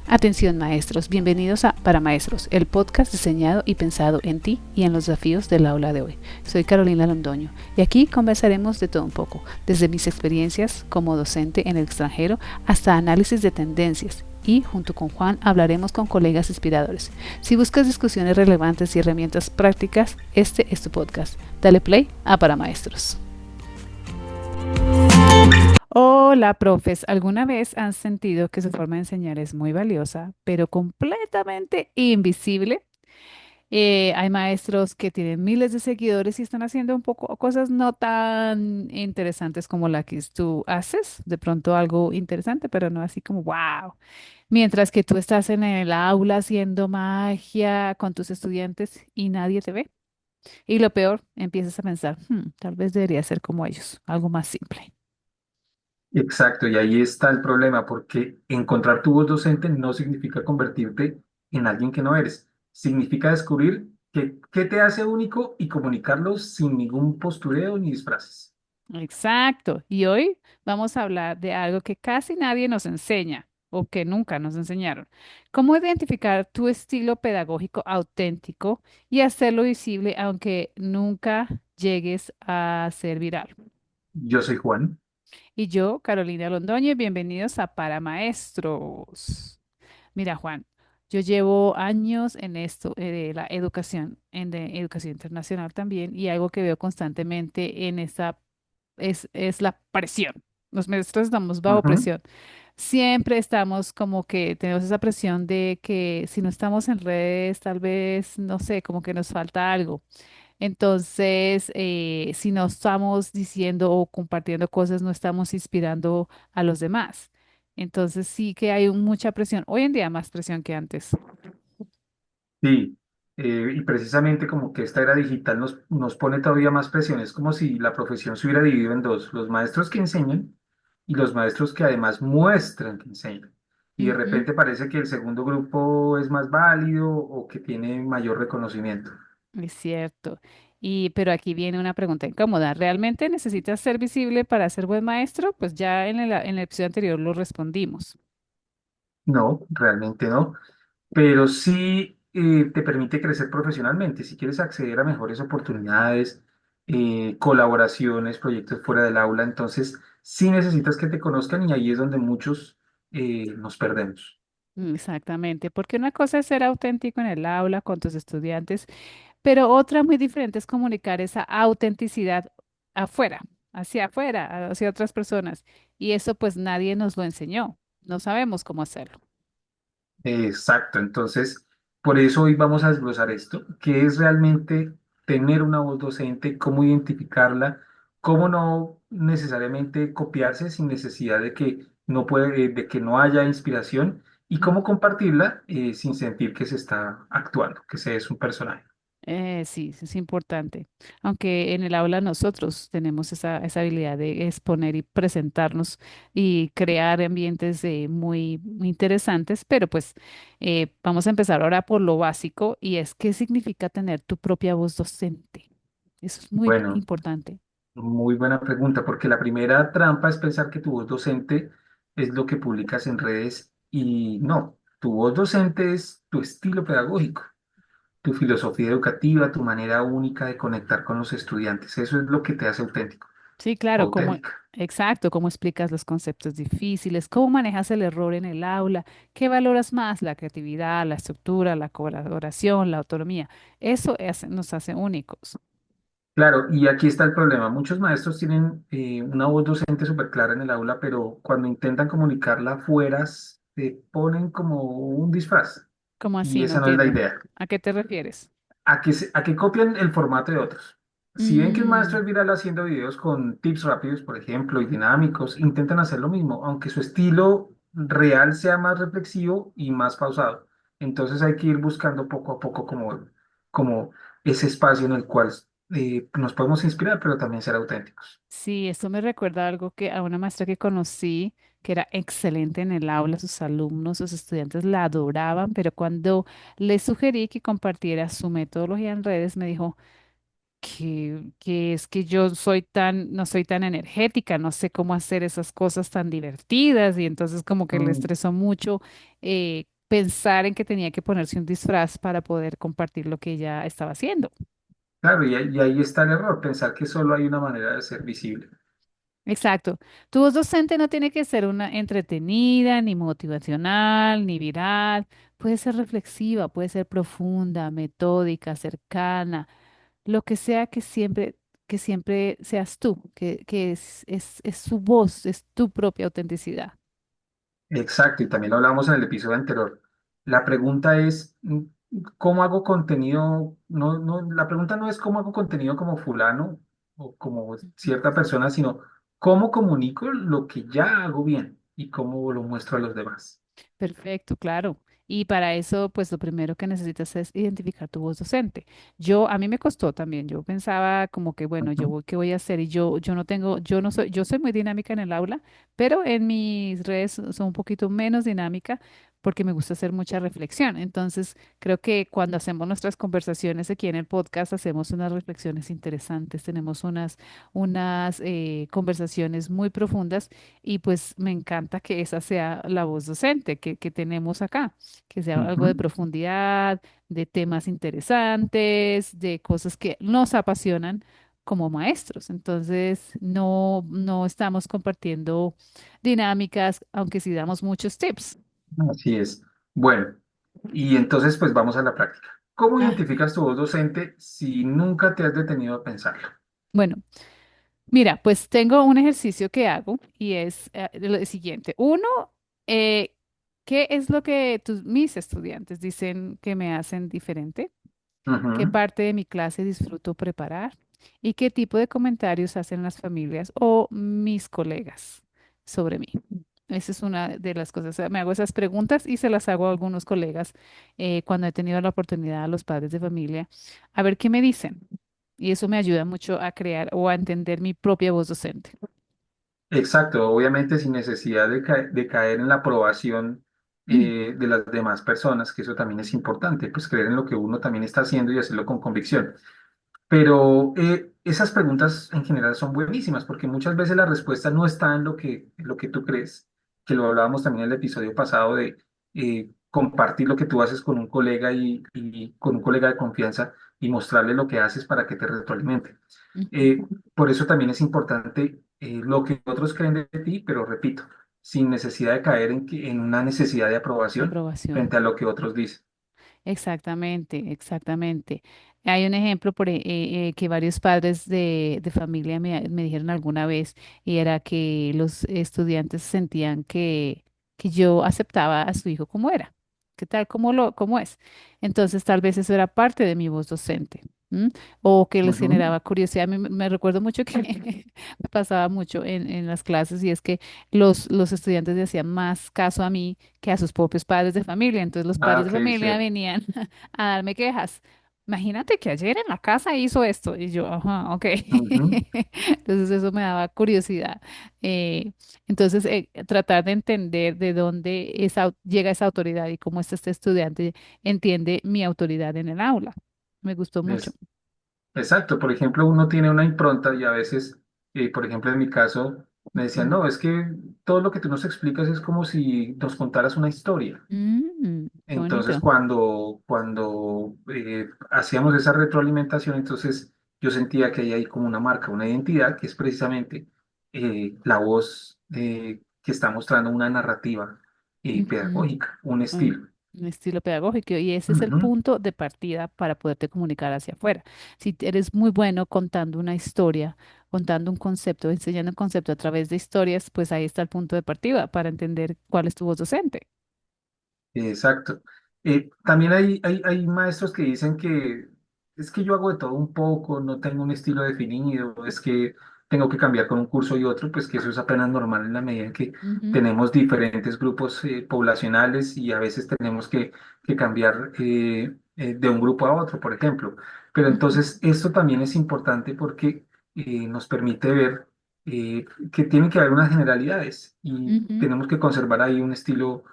Atención maestros, bienvenidos a Para Maestros, el podcast diseñado y pensado en ti y en los desafíos del aula de hoy. Soy Carolina Londoño y aquí conversaremos de todo un poco, desde mis experiencias como docente en el extranjero hasta análisis de tendencias. Y junto con Juan hablaremos con colegas inspiradores. Si buscas discusiones relevantes y herramientas prácticas, este es tu podcast. Dale play a Para Maestros. Hola, profes. ¿Alguna vez han sentido que su forma de enseñar es muy valiosa, pero completamente invisible? Hay maestros que tienen miles de seguidores y están haciendo un poco cosas no tan interesantes como la que tú haces. De pronto algo interesante, pero no así como wow. Mientras que tú estás en el aula haciendo magia con tus estudiantes y nadie te ve. Y lo peor, empiezas a pensar, tal vez debería ser como ellos, algo más simple. Exacto, y ahí está el problema, porque encontrar tu voz docente no significa convertirte en alguien que no eres. Significa descubrir qué te hace único y comunicarlo sin ningún postureo ni disfraces. Exacto. Y hoy vamos a hablar de algo que casi nadie nos enseña o que nunca nos enseñaron. Cómo identificar tu estilo pedagógico auténtico y hacerlo visible aunque nunca llegues a ser viral. Yo soy Juan. Y yo, Carolina Londoño, y bienvenidos a Para Maestros. Mira, Juan, yo llevo años en esto de la educación, de educación internacional también, y algo que veo constantemente en esta es la presión. Los maestros estamos bajo Ujú. presión. Siempre estamos como que tenemos esa presión de que si no estamos en redes, tal vez, no sé, como que nos falta algo. Entonces, si no estamos diciendo o compartiendo cosas, no estamos inspirando a los demás. Entonces, sí que hay mucha presión. Hoy en día más presión que antes. Sí, y precisamente como que esta era digital nos pone todavía más presión. Es como si la profesión se hubiera dividido en dos, los maestros que enseñan y los maestros que además muestran que enseñan. Y de Ujú. repente parece que el segundo grupo es más válido o que tiene mayor reconocimiento. Es cierto. Pero aquí viene una pregunta incómoda. ¿Realmente necesitas ser visible para ser buen maestro? Pues ya en el episodio anterior lo respondimos. No, realmente no, pero sí te permite crecer profesionalmente. Si quieres acceder a mejores oportunidades, colaboraciones, proyectos fuera del aula, entonces sí necesitas que te conozcan y ahí es donde muchos nos perdemos. Exactamente, porque una cosa es ser auténtico en el aula con tus estudiantes, pero otra muy diferente es comunicar esa autenticidad afuera, hacia afuera, hacia otras personas. Y eso pues nadie nos lo enseñó. No sabemos cómo hacerlo. Exacto, entonces por eso hoy vamos a desglosar esto, qué es realmente tener una voz docente, cómo identificarla, cómo no necesariamente copiarse sin necesidad de que no haya inspiración y cómo compartirla sin sentir que se está actuando, que se es un personaje. Sí, es importante. Aunque en el aula nosotros tenemos esa habilidad de exponer y presentarnos y crear ambientes muy interesantes, pero pues vamos a empezar ahora por lo básico y es qué significa tener tu propia voz docente. Eso es muy Bueno, importante. muy buena pregunta, porque la primera trampa es pensar que tu voz docente es lo que publicas en redes y no, tu voz docente es tu estilo pedagógico, tu filosofía educativa, tu manera única de conectar con los estudiantes. Eso es lo que te hace auténtico Sí, o claro, auténtica. exacto, cómo explicas los conceptos difíciles, cómo manejas el error en el aula, qué valoras más, la creatividad, la estructura, la colaboración, la autonomía. Eso nos hace únicos. Claro, y aquí está el problema. Muchos maestros tienen una voz docente súper clara en el aula, pero cuando intentan comunicarla afuera, se ponen como un disfraz. ¿Cómo Y así? No esa no es la entiendo. idea. ¿A qué te refieres? A que copian el formato de otros. Si ven que un maestro Mm, es viral haciendo videos con tips rápidos, por ejemplo, y dinámicos, intentan hacer lo mismo, aunque su estilo real sea más reflexivo y más pausado. Entonces hay que ir buscando poco a poco como ese espacio en el cual nos podemos inspirar, pero también ser auténticos. sí, esto me recuerda algo que a una maestra que conocí, que era excelente en el aula, sus alumnos, sus estudiantes la adoraban, pero cuando le sugerí que compartiera su metodología en redes, me dijo, que es que yo no soy tan energética, no sé cómo hacer esas cosas tan divertidas y entonces como que le Mm, estresó mucho pensar en que tenía que ponerse un disfraz para poder compartir lo que ella estaba haciendo. Claro, y ahí está el error, pensar que solo hay una manera de ser visible. Exacto. Tu voz docente no tiene que ser una entretenida, ni motivacional, ni viral. Puede ser reflexiva, puede ser profunda, metódica, cercana, lo que sea que siempre seas tú, que es su voz, es tu propia autenticidad. Exacto, y también lo hablamos en el episodio anterior. La pregunta es, ¿cómo hago contenido? No, no, la pregunta no es cómo hago contenido como fulano o como cierta persona, sino cómo comunico lo que ya hago bien y cómo lo muestro a los demás. Perfecto, claro. Y para eso, pues lo primero que necesitas es identificar tu voz docente. A mí me costó también. Yo pensaba como que, bueno, Ujú, ¿qué voy a hacer? Y yo no tengo, yo no soy, yo soy muy dinámica en el aula, pero en mis redes son un poquito menos dinámica porque me gusta hacer mucha reflexión. Entonces, creo que cuando hacemos nuestras conversaciones aquí en el podcast, hacemos unas reflexiones interesantes, tenemos unas conversaciones muy profundas y pues me encanta que esa sea la voz docente que tenemos acá, que sea algo de ujú. profundidad, de temas interesantes, de cosas que nos apasionan como maestros. Entonces, no estamos compartiendo dinámicas, aunque sí damos muchos tips. Así es. Bueno, y entonces pues vamos a la práctica. ¿Cómo Ah, identificas tu voz docente si nunca te has detenido a pensarlo? bueno, mira, pues tengo un ejercicio que hago y es lo siguiente. Uno, eh, ¿qué es lo que mis estudiantes dicen que me hacen diferente? ¿Qué Ujú. parte de mi clase disfruto preparar? ¿Y qué tipo de comentarios hacen las familias o mis colegas sobre mí? Esa es una de las cosas. O sea, me hago esas preguntas y se las hago a algunos colegas cuando he tenido la oportunidad a los padres de familia, a ver qué me dicen. Y eso me ayuda mucho a crear o a entender mi propia voz docente. Exacto, obviamente sin necesidad de caer en la aprobación de las demás personas, que eso también es importante, pues creer en lo que uno también está haciendo y hacerlo con convicción. Pero esas preguntas en general son buenísimas porque muchas veces la respuesta no está en lo que tú crees, que lo hablábamos también en el episodio pasado de compartir lo que tú haces con un colega y con un colega de confianza y mostrarle lo que haces para que te retroalimente. Ujú. Eh, por eso también es importante lo que otros creen de ti, pero repito, sin necesidad de caer en una necesidad de aprobación Aprobación. frente a lo que otros dicen. Exactamente, exactamente. Hay un ejemplo que varios padres de familia me dijeron alguna vez y era que los estudiantes sentían que yo aceptaba a su hijo como era, que tal como es. Entonces tal vez eso era parte de mi voz docente. ¿M? O que les Ujú. generaba curiosidad. A mí me recuerdo mucho que me pasaba mucho en las clases y es que los estudiantes le hacían más caso a mí que a sus propios padres de familia. Entonces los Ah, padres de ok, familia cierto. venían a darme quejas. Imagínate que ayer en la casa hizo esto y yo, ajá, ok. Ujú. Entonces eso me daba curiosidad. Eh, entonces tratar de entender de dónde llega esa autoridad y cómo este estudiante entiende mi autoridad en el aula. Me gustó mucho. Es, exacto, por ejemplo, uno tiene una impronta y a veces, por ejemplo, en mi caso, me decían, Ujú. no, es que todo lo que tú nos explicas es como si nos contaras una historia. Qué Entonces, bonito. cuando hacíamos esa retroalimentación, entonces yo sentía que hay ahí como una marca, una identidad, que es precisamente la voz que está mostrando una narrativa Ujú. pedagógica, un Mm, estilo. un estilo pedagógico y ese es el Ujú. punto de partida para poderte comunicar hacia afuera. Si eres muy bueno contando una historia, contando un concepto, enseñando un concepto a través de historias, pues ahí está el punto de partida para entender cuál es tu voz docente. Exacto. También hay maestros que dicen que es que yo hago de todo un poco, no tengo un estilo definido, es que tengo que cambiar con un curso y otro, pues que eso es apenas normal en la medida en que Ujú, tenemos diferentes grupos poblacionales y a veces tenemos que cambiar de un grupo a otro, por ejemplo. Pero ujú, entonces esto también es importante porque nos permite ver que tienen que haber unas generalidades y ujú. tenemos que conservar ahí un estilo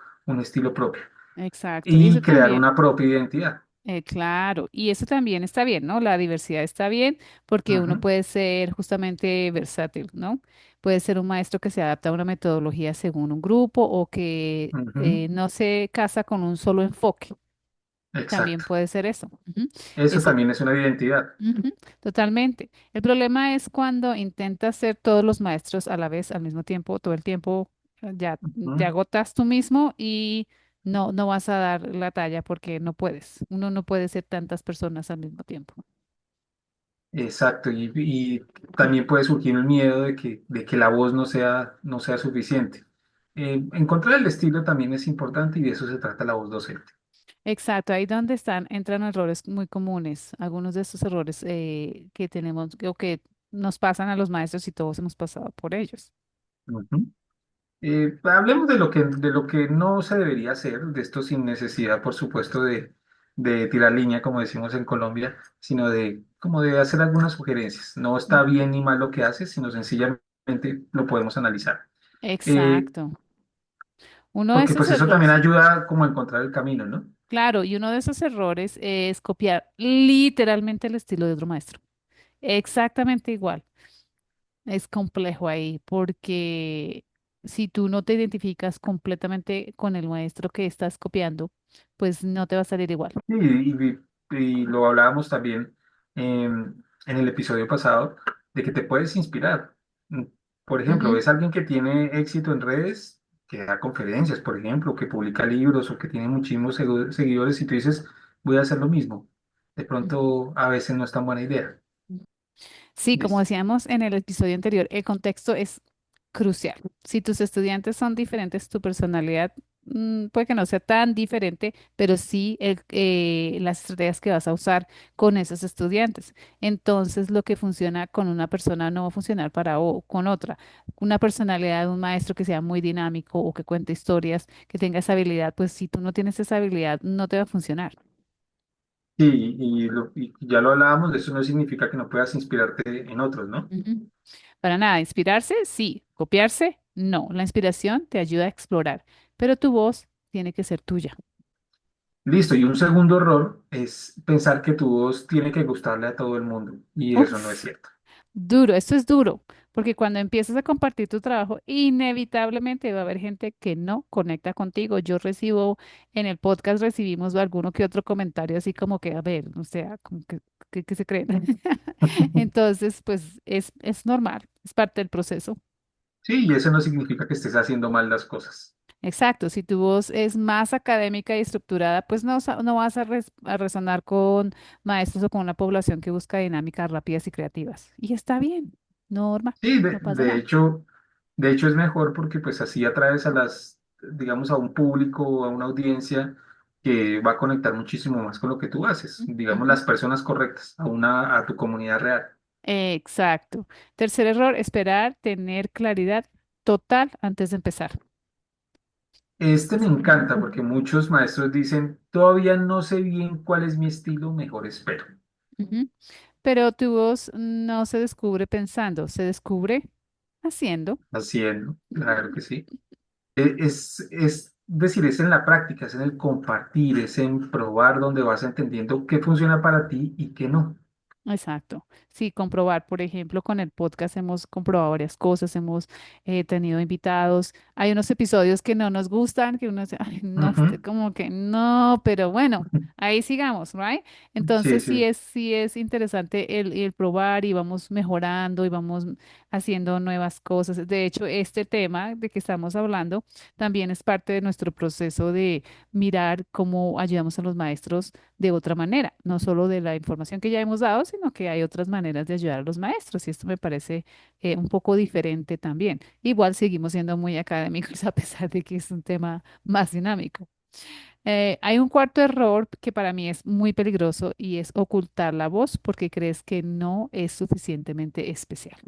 propio Exacto. Y y eso crear también. una propia identidad. Claro, y eso también está bien, ¿no? La diversidad está bien porque uno Ujú, puede ser justamente versátil, ¿no? Puede ser un maestro que se adapta a una metodología según un grupo o que ujú, no se casa con un solo enfoque. También exacto. puede ser eso. Ujú. Eso Ese, también es una identidad. ujú, totalmente. El problema es cuando intentas ser todos los maestros a la vez, al mismo tiempo, todo el tiempo, ya te Ujú, agotas tú mismo y no vas a dar la talla porque no puedes. Uno no puede ser tantas personas al mismo tiempo. exacto. Y también puede surgir el miedo de que la voz no sea suficiente. Encontrar el estilo también es importante y de eso se trata la voz docente. Exacto, ahí donde entran errores muy comunes. Algunos de estos errores que tenemos o que nos pasan a los maestros y todos hemos pasado por ellos. Ujú. Hablemos de lo que no se debería hacer, de esto sin necesidad, por supuesto, de tirar línea, como decimos en Colombia, sino de, como de hacer algunas sugerencias. No está Ujú. bien ni mal lo que haces, sino sencillamente lo podemos analizar. Eh, Exacto. Uno de Porque esos pues eso también errores, ayuda como a encontrar el camino, ¿no? claro, y uno de esos errores es copiar literalmente el estilo de otro maestro. Exactamente igual. Es complejo ahí porque si tú no te identificas completamente con el maestro que estás copiando, pues no te va a salir igual. Y lo hablábamos también en el episodio pasado, de que te puedes inspirar. Mm, Por ejemplo, Ujú, ves a alguien que tiene éxito en redes, que da conferencias, por ejemplo, que publica libros o que tiene muchísimos seguidores y tú dices, voy a hacer lo mismo. De pronto, a veces no es tan buena idea. sí, como ¿Listo? decíamos en el episodio anterior, el contexto es crucial. Si tus estudiantes son diferentes, tu personalidad puede que no sea tan diferente, pero sí las estrategias que vas a usar con esos estudiantes. Entonces, lo que funciona con una persona no va a funcionar para o con otra. Una personalidad de un maestro que sea muy dinámico o que cuente historias, que tenga esa habilidad, pues si tú no tienes esa habilidad, no te va a funcionar. Sí, y ya lo hablábamos, eso no significa que no puedas inspirarte en otros, ¿no? Ujú. Para nada, inspirarse, sí, copiarse, no. La inspiración te ayuda a explorar, pero tu voz tiene que ser tuya. Listo, y un segundo error es pensar que tu voz tiene que gustarle a todo el mundo, y eso no es Uf, cierto. duro, esto es duro, porque cuando empiezas a compartir tu trabajo, inevitablemente va a haber gente que no conecta contigo. Yo recibo, en el podcast recibimos alguno que otro comentario así como que, a ver, o sea, como que se creen. Entonces, pues es normal, es parte del proceso. Sí, y eso no significa que estés haciendo mal las cosas. Exacto, si tu voz es más académica y estructurada, pues no vas a resonar con maestros o con una población que busca dinámicas rápidas y creativas. Y está bien, norma, Sí, no pasa nada. de hecho es mejor porque pues así atraes a digamos, a un público o a una audiencia que va a conectar muchísimo más con lo que tú haces, digamos, Ujú. las personas correctas, a tu comunidad real. Exacto. Tercer error, esperar tener claridad total antes de empezar. Este me encanta porque muchos maestros dicen, todavía no sé bien cuál es mi estilo, mejor espero. Ujú. Pero tu voz no se descubre pensando, se descubre haciendo. Haciendo, claro que sí. Es decir, es en la práctica, es en el compartir, es en probar donde vas entendiendo qué funciona para ti y qué no. Exacto. Sí, comprobar, por ejemplo, con el podcast hemos comprobado varias cosas, hemos tenido invitados. Hay unos episodios que no nos gustan, que uno dice, ay, no, Ujú. como que no, pero bueno, ahí sigamos, ¿right? Sí, Entonces sí. sí es interesante el probar y vamos mejorando y vamos haciendo nuevas cosas. De hecho, este tema de que estamos hablando también es parte de nuestro proceso de mirar cómo ayudamos a los maestros de otra manera, no solo de la información que ya hemos dado, sino que hay otras maneras de ayudar a los maestros y esto me parece un poco diferente también. Igual seguimos siendo muy académicos a pesar de que es un tema más dinámico. Hay un cuarto error que para mí es muy peligroso y es ocultar la voz porque crees que no es suficientemente especial.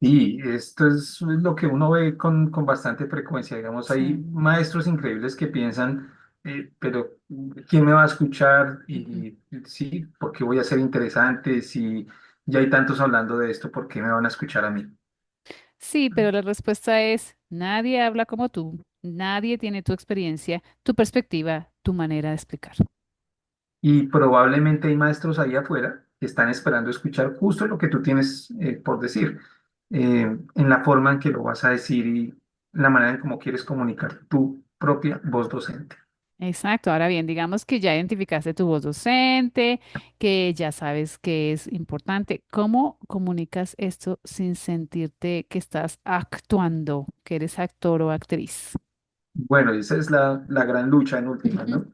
Y esto es lo que uno ve con bastante frecuencia. Digamos, hay Sí. maestros increíbles que piensan, pero ¿quién me va a escuchar? Ujú. Y sí, ¿por qué voy a ser interesante? Si ya hay tantos hablando de esto, ¿por qué me van a escuchar a mí? Sí, pero la respuesta es, nadie habla como tú, nadie tiene tu experiencia, tu perspectiva, tu manera de explicar. Y probablemente hay maestros ahí afuera que están esperando escuchar justo lo que tú tienes por decir, en la forma en que lo vas a decir y la manera en cómo quieres comunicar tu propia voz docente. Exacto. Ahora bien, digamos que ya identificaste tu voz docente, que ya sabes que es importante. ¿Cómo comunicas esto sin sentirte que estás actuando, que eres actor o actriz? Bueno, esa es la gran lucha en últimas, Ujú. ¿no?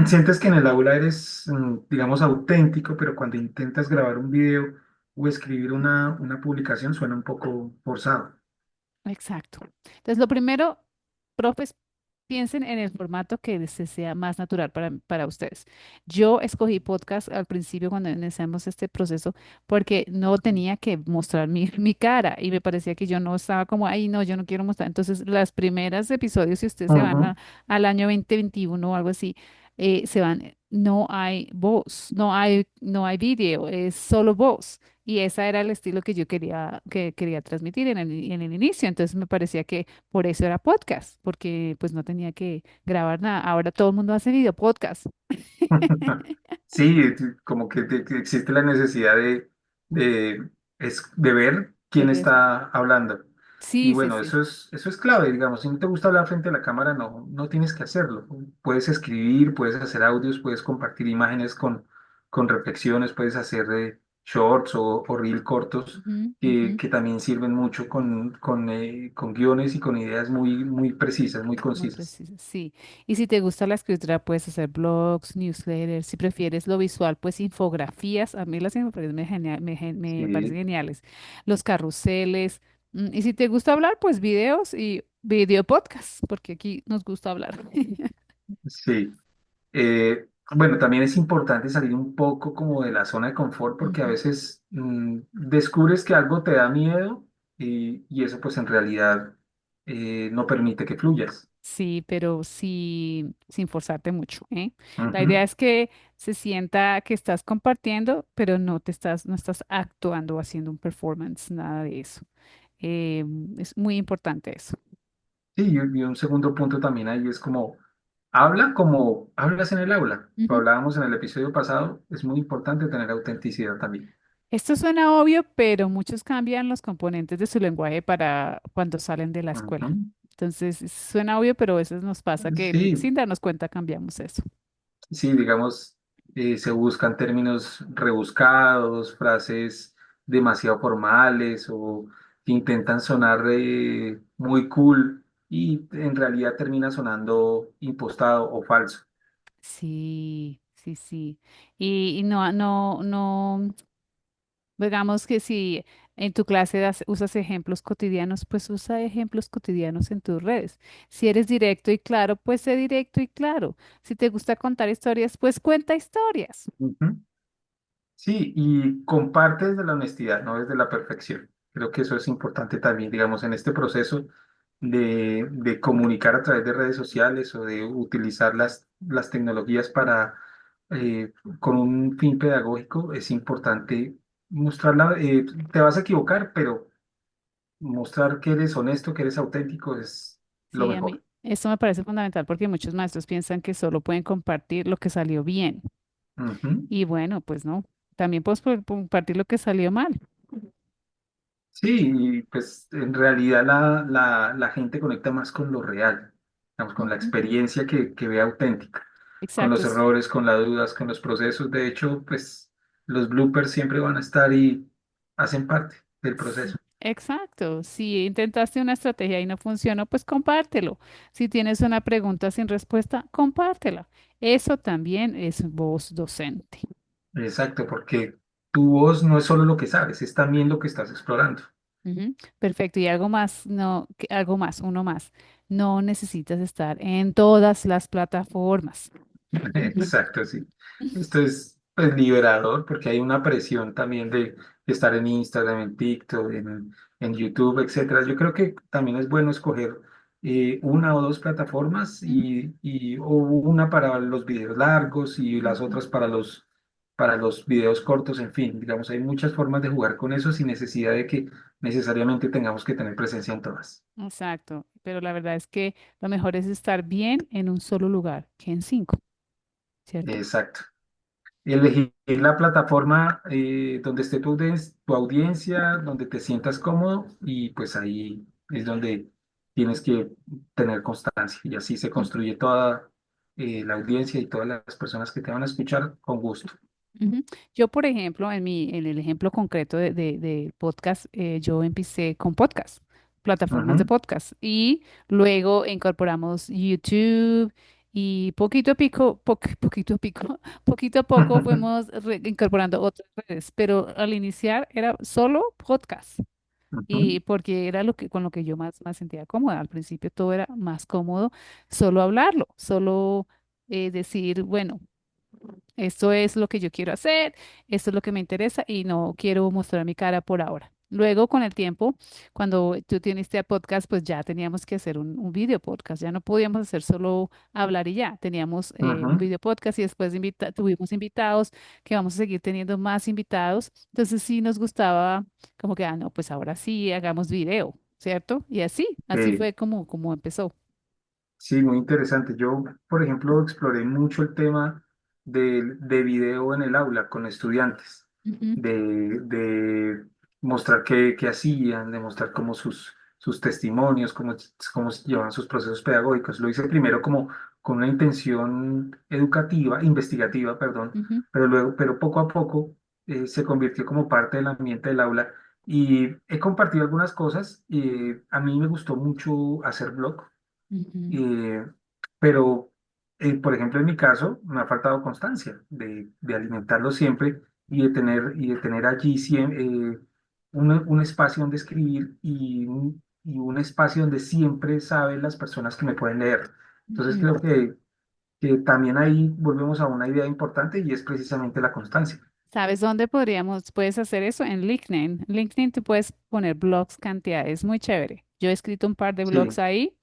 Sientes que en el aula eres, digamos, auténtico, pero cuando intentas grabar un video o escribir una publicación suena un poco forzado. Exacto. Entonces, lo primero, profes, piensen en el formato que les sea más natural para ustedes. Yo escogí podcast al principio cuando iniciamos este proceso porque no tenía que mostrar mi cara y me parecía que yo no estaba como, ay, no, yo no quiero mostrar. Entonces, las primeras episodios, si ustedes se van Ujú. al año 2021 o algo así, se van, no hay voz, no hay video, es solo voz. Y ese era el estilo que quería transmitir en el inicio. Entonces me parecía que por eso era podcast, porque pues no tenía que grabar nada. Ahora todo el mundo hace video podcast. Sí, como que existe la necesidad de, de ver De quién res- está hablando. Y Sí, sí, bueno, sí. eso es clave, digamos, si no te gusta hablar frente a la cámara, no tienes que hacerlo. Puedes escribir, puedes hacer audios, puedes compartir imágenes con reflexiones, puedes hacer shorts o reel cortos Ujú, ujú. que también sirven mucho con guiones y con ideas muy precisas, muy Muy concisas. preciso, sí. Y si te gusta la escritura, puedes hacer blogs, newsletters. Si prefieres lo visual, pues infografías. A mí las infografías me parecen Sí, geniales. Los carruseles. Y si te gusta hablar, pues videos y video podcast, porque aquí nos gusta hablar. sí. Bueno, también es importante salir un poco como de la zona de confort porque a Ujú. veces descubres que algo te da miedo y eso pues en realidad no permite que fluyas. Sí, pero sí, sin forzarte mucho, ¿eh? La idea Ujú. es que se sienta que estás compartiendo, pero no estás actuando o haciendo un performance, nada de eso. Es muy importante eso. Sí, y un segundo punto también ahí es como, habla como hablas en el aula. Lo Ujú. hablábamos en el episodio pasado, es muy importante tener autenticidad también. Esto suena obvio, pero muchos cambian los componentes de su lenguaje para cuando salen de la escuela. Ujú. Entonces, suena obvio, pero a veces nos pasa que Sí, sin darnos cuenta cambiamos eso. sí, digamos, se buscan términos rebuscados, frases demasiado formales o que intentan sonar muy cool y en realidad termina sonando impostado o falso. Sí, sí, sí. Y no. Digamos que si en tu clase usas ejemplos cotidianos, pues usa ejemplos cotidianos en tus redes. Si eres directo y claro, pues sé directo y claro. Si te gusta contar historias, pues cuenta historias. Ujú. Sí, y comparte desde la honestidad, no desde la perfección. Creo que eso es importante también, digamos, en este proceso de comunicar a través de redes sociales o de utilizar las tecnologías para, con un fin pedagógico, es importante mostrarla. Te vas a equivocar, pero mostrar que eres honesto, que eres auténtico es lo Sí, a mí mejor. esto me parece fundamental porque muchos maestros piensan que solo pueden compartir lo que salió bien. Ujú. Y bueno, pues no, también puedes compartir lo que salió mal. Sí, y pues en realidad la gente conecta más con lo real, digamos, con la Ujú. experiencia que ve auténtica, con Exacto. los errores, con las dudas, con los procesos. De hecho, pues los bloopers siempre van a estar y hacen parte del Sí, proceso. exacto. Si intentaste una estrategia y no funcionó, pues compártelo. Si tienes una pregunta sin respuesta, compártela. Eso también es voz docente. Exacto, porque tu voz no es solo lo que sabes, es también lo que estás explorando. Ujú. Perfecto. Y algo más, no, algo más, uno más. No necesitas estar en todas las plataformas. Exacto, sí. Esto es pues, liberador porque hay una presión también de estar en Instagram, en TikTok, en YouTube, etcétera. Yo creo que también es bueno escoger una o dos plataformas o una para los videos largos y las Ujú. otras para los videos cortos, en fin, digamos, hay muchas formas de jugar con eso sin necesidad de que necesariamente tengamos que tener presencia en todas. Exacto. Pero la verdad es que lo mejor es estar bien en un solo lugar que en cinco, ¿cierto? Exacto. elegir la plataforma donde esté tu audiencia, donde te sientas cómodo y pues ahí es donde tienes que tener constancia y así se construye toda la audiencia y todas las personas que te van a escuchar con gusto. Ujú. Yo, por ejemplo, en el ejemplo concreto de podcast, yo empecé con podcast, plataformas de Ujú, podcast, y luego incorporamos YouTube y poquito a pico, poquito a poco fuimos incorporando otras redes, pero al iniciar era solo podcast. ujú. Y porque era lo que, con lo que yo más sentía cómoda. Al principio todo era más cómodo solo hablarlo, solo decir, bueno, esto es lo que yo quiero hacer, esto es lo que me interesa y no quiero mostrar mi cara por ahora. Luego, con el tiempo, cuando tú tienes este podcast, pues ya teníamos que hacer un video podcast. Ya no podíamos hacer solo hablar y ya. Teníamos un Ujú. video podcast y después tuvimos invitados, que vamos a seguir teniendo más invitados. Entonces sí nos gustaba como que, ah, no, pues ahora sí hagamos video, ¿cierto? Y así Eh, fue como empezó. Sí, muy interesante. Yo, por ejemplo, exploré mucho el tema de video en el aula con estudiantes, Ujú, de mostrar qué hacían, de mostrar cómo sus testimonios, cómo llevan sus procesos pedagógicos. Lo hice primero como con una intención educativa, investigativa, perdón, ujú, pero poco a poco se convirtió como parte del ambiente del aula y he compartido algunas cosas. A mí me gustó mucho hacer blog. ujú, Eh, pero, por ejemplo, en mi caso, me ha faltado constancia de alimentarlo siempre y de tener allí un espacio donde escribir y un espacio donde siempre saben las personas que me pueden leer. Entonces, ujú. creo que también ahí volvemos a una idea importante y es precisamente la constancia. ¿Sabes dónde puedes hacer eso? En LinkedIn. En LinkedIn tú puedes poner blogs cantidades, muy chévere. Yo he escrito un par de blogs Sí, ahí,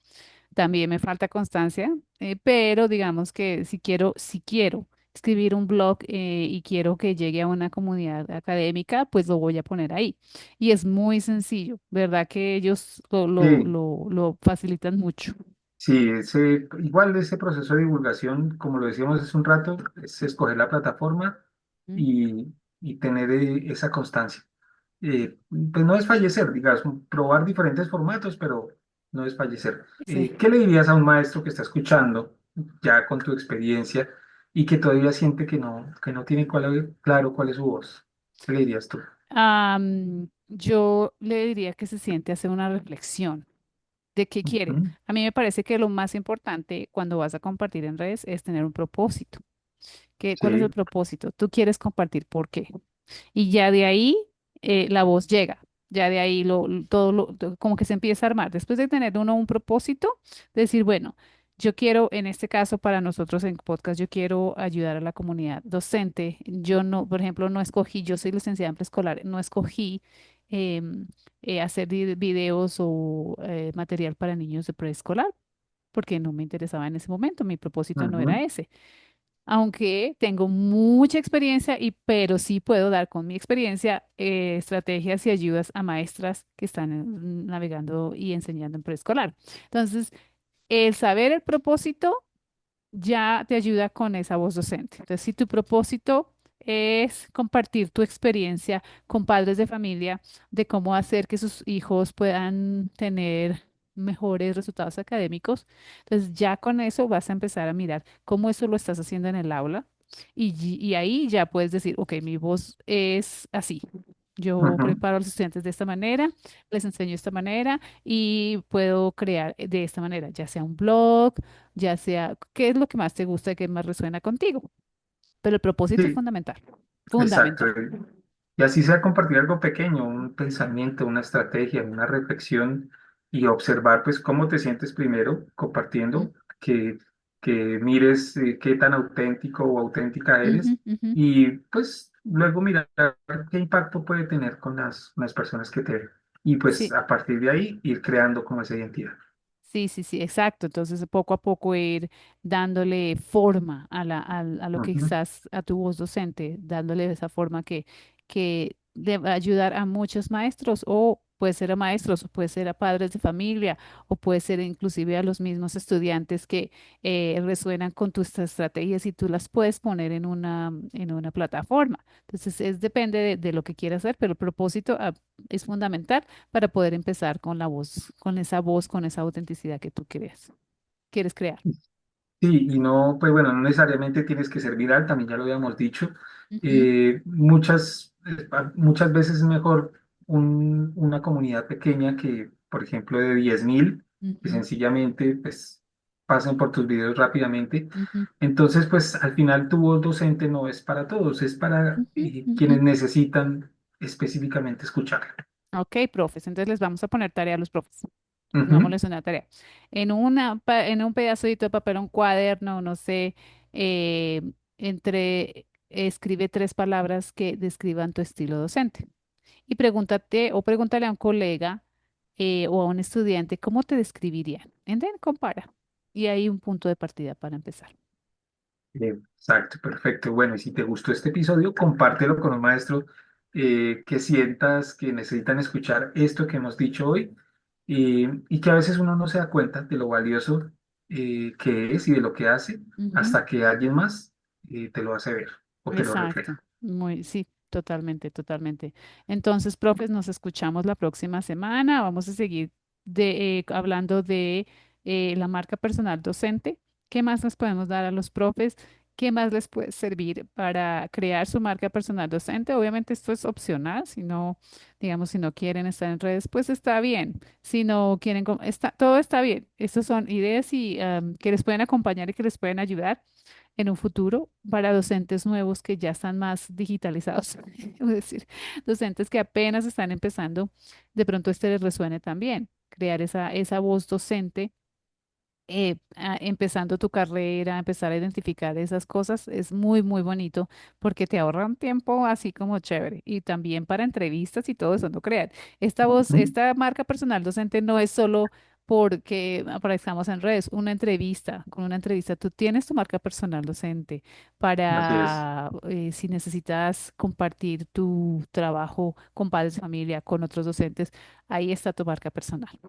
también me falta constancia, pero digamos que si quiero escribir un blog y quiero que llegue a una comunidad académica, pues lo voy a poner ahí. Y es muy sencillo, ¿verdad? Que ellos sí. lo facilitan mucho. Sí, igual ese proceso de divulgación, como lo decíamos hace un rato, es escoger la plataforma ¿Mm? y tener esa constancia. Pues no es fallecer, digamos, probar diferentes formatos, pero no es fallecer. Sí. ¿Qué le dirías a un maestro que está escuchando ya con tu experiencia y que todavía siente que no tiene claro cuál es su voz? ¿Qué le dirías tú? Yo le diría que se siente a hacer una reflexión de qué quiere. Ujú. A mí me parece que lo más importante cuando vas a compartir en redes es tener un propósito. ¿Cuál es el Sí, propósito? Tú quieres compartir por qué. Y ya de ahí la voz llega. Ya de ahí como que se empieza a armar. Después de tener uno un propósito, decir, bueno, yo quiero, en este caso para nosotros en podcast, yo quiero ayudar a la comunidad docente. Yo no, por ejemplo, no escogí, yo soy licenciada en preescolar, no escogí em, hacer videos o material para niños de preescolar porque no me interesaba en ese momento, mi propósito no era ujú, ese. Aunque tengo mucha experiencia pero sí puedo dar con mi experiencia estrategias y ayudas a maestras que están navegando y enseñando en preescolar. Entonces, el saber el propósito ya te ayuda con esa voz docente. Entonces, si tu propósito es compartir tu experiencia con padres de familia de cómo hacer que sus hijos puedan tener mejores resultados académicos, entonces ya con eso vas a empezar a mirar cómo eso lo estás haciendo en el aula y ahí ya puedes decir, ok, mi voz es así. Yo ujú. preparo a los estudiantes de esta manera, les enseño de esta manera y puedo crear de esta manera, ya sea un blog, ya sea, ¿qué es lo que más te gusta y qué más resuena contigo? Pero el propósito es Sí, fundamental, exacto. fundamental. Y así sea compartir algo pequeño, un pensamiento, una estrategia, una reflexión y observar pues cómo te sientes primero Mm, compartiendo, que mires qué tan auténtico o auténtica ujú, eres ujú. y pues luego mirar qué impacto puede tener con las personas que te ven. Y pues Sí, a partir de ahí ir creando como esa identidad. sí, exacto. Entonces, poco a poco ir dándole forma a lo que Ujú. estás, a tu voz docente, dándole esa forma que le va a ayudar a muchos maestros o puede ser a maestros, o puede ser a padres de familia, o puede ser inclusive a los mismos estudiantes que resuenan con tus estrategias y tú las puedes poner en una plataforma. Entonces, depende de lo que quieras hacer, pero el propósito es fundamental para poder empezar con la voz, con esa autenticidad que tú quieres crear. Sí, y no, pues bueno, no necesariamente tienes que ser viral, también ya lo habíamos dicho. Ujú, Muchas veces es mejor una comunidad pequeña que, por ejemplo, de 10.000, que ujú, sencillamente pues, pasen por tus videos rápidamente. ujú, Entonces, pues al final tu voz docente no es para todos, es para ujú, ujú. quienes necesitan específicamente escucharla. Ok, profes, entonces les vamos a poner tarea a los profes. Ujú. Pongámosles una tarea. En un pedacito de papel, un cuaderno, no sé, eh, escribe 3 palabras que describan tu estilo docente. Y pregúntate o pregúntale a un colega o a un estudiante cómo te describirían. ¿Entiendes? Compara. Y hay un punto de partida para empezar. Exacto, perfecto. Bueno, y si te gustó este episodio, compártelo con un maestro que sientas que necesitan escuchar esto que hemos dicho hoy y que a veces uno no se da cuenta de lo valioso que es y de lo que hace Ujú. hasta que alguien más te lo hace ver o te lo Exacto. refleja. Sí, totalmente, totalmente. Entonces, profes, nos escuchamos la próxima semana. Vamos a seguir hablando de la marca personal docente. ¿Qué más nos podemos dar a los profes? ¿Qué más les puede servir para crear su marca personal docente? Obviamente esto es opcional. Si no, digamos, si no quieren estar en redes, pues está bien. Si no quieren, todo está bien. Estas son ideas que les pueden acompañar y que les pueden ayudar en un futuro para docentes nuevos que ya están más digitalizados, es decir, docentes que apenas están empezando, de pronto este les resuene también, crear esa voz docente empezando tu carrera, empezar a identificar esas cosas, es muy, muy bonito porque te ahorra un tiempo así como chévere. Y también para entrevistas y todo eso, no crean. Ujú. Esta marca personal docente no es solo porque aparezcamos en redes, una entrevista, con una entrevista tú tienes tu marca personal docente Así es, para si necesitas compartir tu trabajo con padres de familia, con otros docentes, ahí está tu marca personal.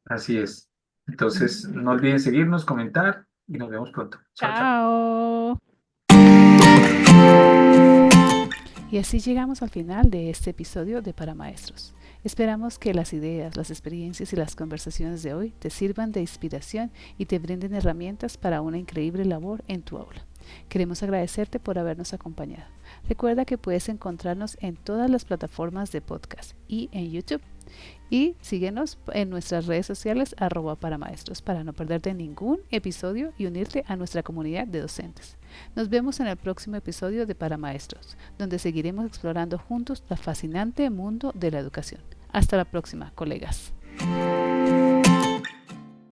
así es. Entonces, Ujú. no olviden seguirnos, comentar y nos vemos pronto. Chao, chao. Chao. Y así llegamos al final de este episodio de Para Maestros. Esperamos que las ideas, las experiencias y las conversaciones de hoy te sirvan de inspiración y te brinden herramientas para una increíble labor en tu aula. Queremos agradecerte por habernos acompañado. Recuerda que puedes encontrarnos en todas las plataformas de podcast y en YouTube. Y síguenos en nuestras redes sociales @paramaestros para no perderte ningún episodio y unirte a nuestra comunidad de docentes. Nos vemos en el próximo episodio de Para Maestros, donde seguiremos explorando juntos el fascinante mundo de la educación. Hasta la próxima, colegas.